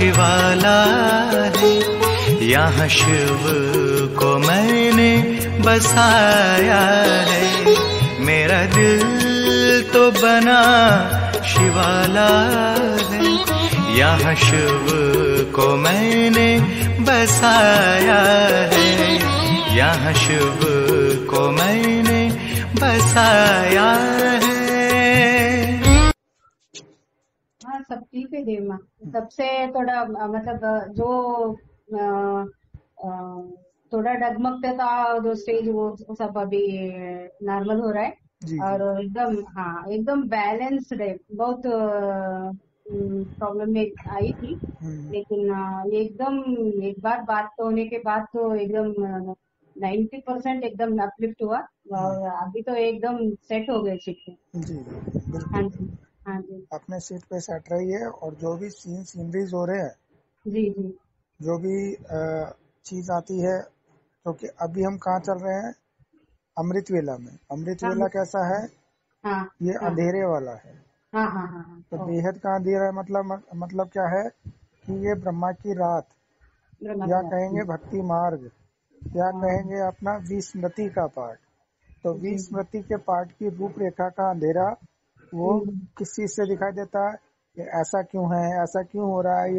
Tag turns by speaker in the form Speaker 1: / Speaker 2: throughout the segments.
Speaker 1: शिवाला है, यहाँ शिव को मैंने बसाया है। मेरा दिल तो बना शिवाला है, यहाँ शिव को मैंने बसाया है, यहाँ शिव को मैंने बसाया है।
Speaker 2: हाँ, सब ठीक है देव माँ। सबसे थोड़ा मतलब जो थोड़ा डगमगता था जो स्टेज, वो सब अभी नॉर्मल हो रहा है।
Speaker 3: जी
Speaker 2: और एकदम, हाँ, एकदम बैलेंस्ड है। बहुत प्रॉब्लम में आई थी, लेकिन एकदम एक बार बात तो होने के बाद तो एकदम 90% एकदम अपलिफ्ट हुआ। और अभी तो एकदम सेट हो गए सीट
Speaker 3: जी
Speaker 2: पे। हाँ
Speaker 3: बिल्कुल।
Speaker 2: जी, हाँ जी,
Speaker 3: अपने सीट पे सेट रही है, और जो भी सीनरीज हो रहे हैं,
Speaker 2: जी जी,
Speaker 3: जो भी चीज आती है, क्योंकि अभी हम कहाँ चल रहे हैं, अमृतवेला में।
Speaker 2: हाँ
Speaker 3: अमृतवेला कैसा है,
Speaker 2: हाँ
Speaker 3: ये
Speaker 2: हाँ
Speaker 3: अंधेरे वाला है।
Speaker 2: हाँ हाँ हाँ
Speaker 3: तो
Speaker 2: हाँ,
Speaker 3: बेहद का अंधेरा है, मतलब क्या है कि ये ब्रह्मा की रात, या कहेंगे भक्ति मार्ग, या कहेंगे अपना विस्मृति का पाठ। तो विस्मृति के पाठ की रूपरेखा का अंधेरा वो किस चीज से दिखाई देता है, ये ऐसा क्यों है, ऐसा क्यों हो रहा है,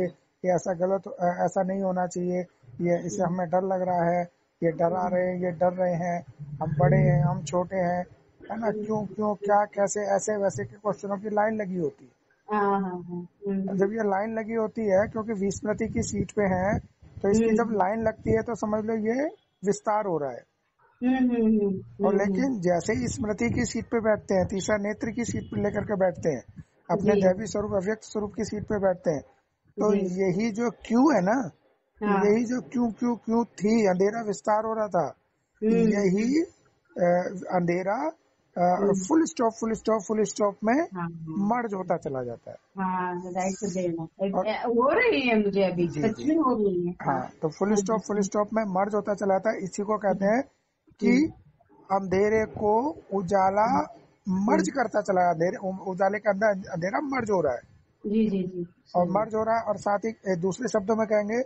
Speaker 3: ये ऐसा गलत, ऐसा नहीं होना चाहिए, ये इससे हमें डर लग रहा है, ये डरा रहे हैं, ये डर रहे हैं, हम बड़े हैं, हम छोटे हैं, है ना, क्यों क्यों क्या कैसे, ऐसे वैसे के क्वेश्चनों की लाइन लगी होती है। जब ये लाइन लगी होती है, क्योंकि विस्मृति की सीट पे है, तो इसकी जब लाइन लगती है तो समझ लो ये विस्तार हो रहा है। और लेकिन जैसे ही स्मृति की सीट पे बैठते हैं, तीसरा नेत्र की सीट पे लेकर के बैठते हैं, अपने दैवी स्वरूप अव्यक्त स्वरूप की सीट पे बैठते हैं, तो यही जो क्यों है ना, यही जो क्यों क्यों क्यों थी, अंधेरा विस्तार हो रहा था, यही अंधेरा full stop full stop full stop में मर्ज होता चला जाता है।
Speaker 2: हो रही है मुझे अभी, सच में हो रही है।
Speaker 3: हाँ, तो फुल स्टॉप में मर्ज होता चला जाता है। इसी को कहते हैं कि अंधेरे को उजाला मर्ज करता चला, अंधेरे उजाले के अंदर अंधेरा मर्ज हो रहा है।
Speaker 2: जी जी जी,
Speaker 3: और मर्ज हो रहा है, और साथ ही दूसरे शब्दों में कहेंगे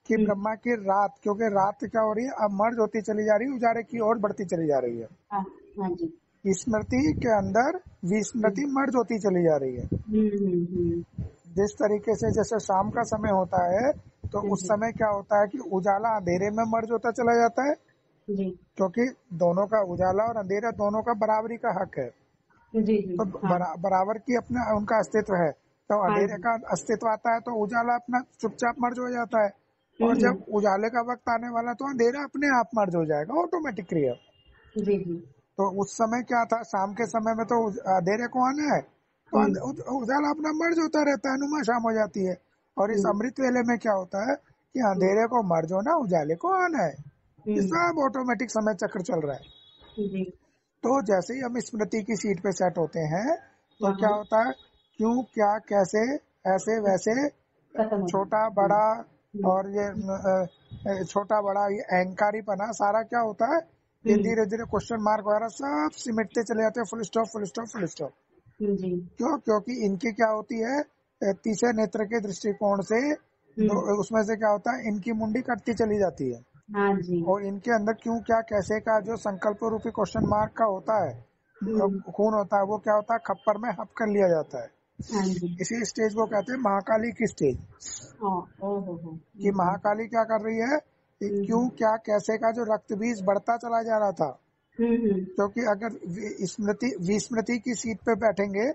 Speaker 3: कि ब्रह्मा की रात, क्योंकि रात क्या हो रही है, अब मर्ज होती चली जा रही है, उजाले की ओर बढ़ती चली जा रही है।
Speaker 2: हाँ जी,
Speaker 3: स्मृति के अंदर विस्मृति मर्ज होती चली जा रही है। जिस तरीके से जैसे शाम का समय होता है, तो उस समय क्या होता है कि उजाला अंधेरे में मर्ज होता चला जाता है, क्योंकि दोनों का, उजाला और अंधेरा दोनों का बराबरी का हक है। तो बराबर की अपना उनका अस्तित्व है। तो अंधेरे का अस्तित्व आता है तो उजाला अपना चुपचाप मर्ज हो जाता है, और जब उजाले का वक्त आने वाला तो अंधेरा अपने आप मर्ज हो जाएगा, ऑटोमेटिक क्रिया। तो उस समय क्या था, शाम के समय में तो अंधेरे को आना है, तो उजाला अपना मर्ज होता रहता है, नुमा शाम हो जाती है। और इस अमृत वेले में क्या होता है कि अंधेरे को मर्ज होना, उजाले को आना है, ये सब ऑटोमेटिक समय चक्र चल रहा है। तो जैसे ही हम स्मृति की सीट पे सेट होते हैं, तो क्या होता है, क्यों क्या कैसे ऐसे वैसे, छोटा बड़ा, और ये छोटा बड़ा, ये अहंकारीपना सारा क्या होता है, ये धीरे धीरे क्वेश्चन मार्क वगैरह सब सिमटते चले जाते हैं। Full stop full stop full stop. क्यों, क्योंकि इनकी क्या होती है, तीसरे नेत्र के दृष्टिकोण से, तो उसमें से क्या होता है, इनकी मुंडी कटती चली जाती है।
Speaker 2: हाँ जी।
Speaker 3: और इनके अंदर क्यों क्या कैसे का जो संकल्प रूपी क्वेश्चन मार्क का होता है, खून होता है, वो क्या होता है, खप्पर में हप कर लिया जाता है।
Speaker 2: हाँ जी।
Speaker 3: इसी स्टेज को कहते हैं महाकाली की स्टेज। कि महाकाली क्या कर रही है, क्यों क्या कैसे का जो रक्त बीज बढ़ता चला जा रहा था, क्योंकि अगर विस्मृति की सीट पे बैठेंगे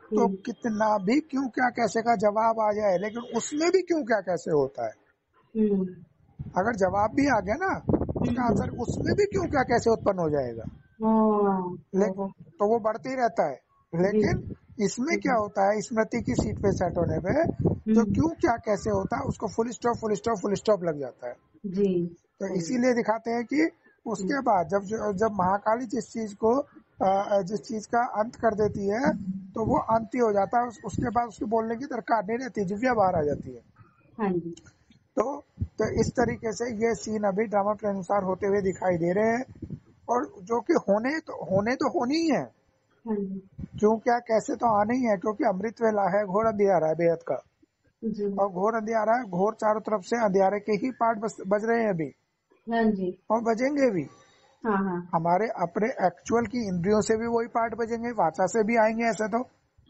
Speaker 3: तो कितना भी क्यों क्या कैसे का जवाब आ जाए, लेकिन उसमें भी क्यों क्या कैसे होता है। अगर जवाब भी आ गया ना, उसका आंसर उसमें भी क्यों क्या कैसे उत्पन्न हो जाएगा, तो वो बढ़ते ही रहता है। लेकिन इसमें क्या होता है, स्मृति की सीट पे सेट होने पे जो क्यों क्या कैसे होता है, उसको full stop full stop full stop लग जाता है जी। तो इसीलिए दिखाते हैं कि उसके बाद जब महाकाली जिस चीज का अंत कर देती है, तो वो अंत ही हो जाता है। उसके बाद उसकी बोलने की दरकार नहीं रहती, जिव्या बाहर आ जाती है।
Speaker 2: हाँ जी।
Speaker 3: तो इस तरीके से ये सीन अभी ड्रामा के अनुसार होते हुए दिखाई दे रहे हैं, और जो कि होनी ही है। क्यों क्या कैसे तो आना ही है, क्योंकि अमृत वेला है, घोर अंधियारा है बेहद का।
Speaker 2: जी
Speaker 3: और घोर अंधियारा है, घोर चारों तरफ से अंधियारे के ही पार्ट बज रहे हैं अभी
Speaker 2: हाँ जी
Speaker 3: और बजेंगे भी।
Speaker 2: हाँ हाँ
Speaker 3: हमारे अपने एक्चुअल की इंद्रियों से भी वही पार्ट बजेंगे, वाचा से भी आएंगे ऐसे तो,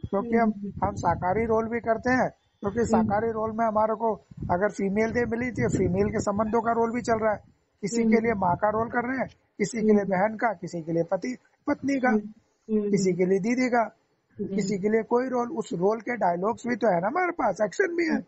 Speaker 3: क्योंकि हम साकारी रोल भी करते हैं, क्योंकि साकारी रोल में हमारे को अगर फीमेल दे मिली थी, फीमेल के संबंधों का रोल भी चल रहा है, किसी के लिए माँ का रोल कर रहे हैं, किसी के लिए बहन का, किसी के लिए पति पत्नी का, किसी के लिए दीदी का,
Speaker 2: जी
Speaker 3: किसी के लिए कोई रोल। उस रोल के डायलॉग्स भी तो है ना हमारे पास, एक्शन भी है।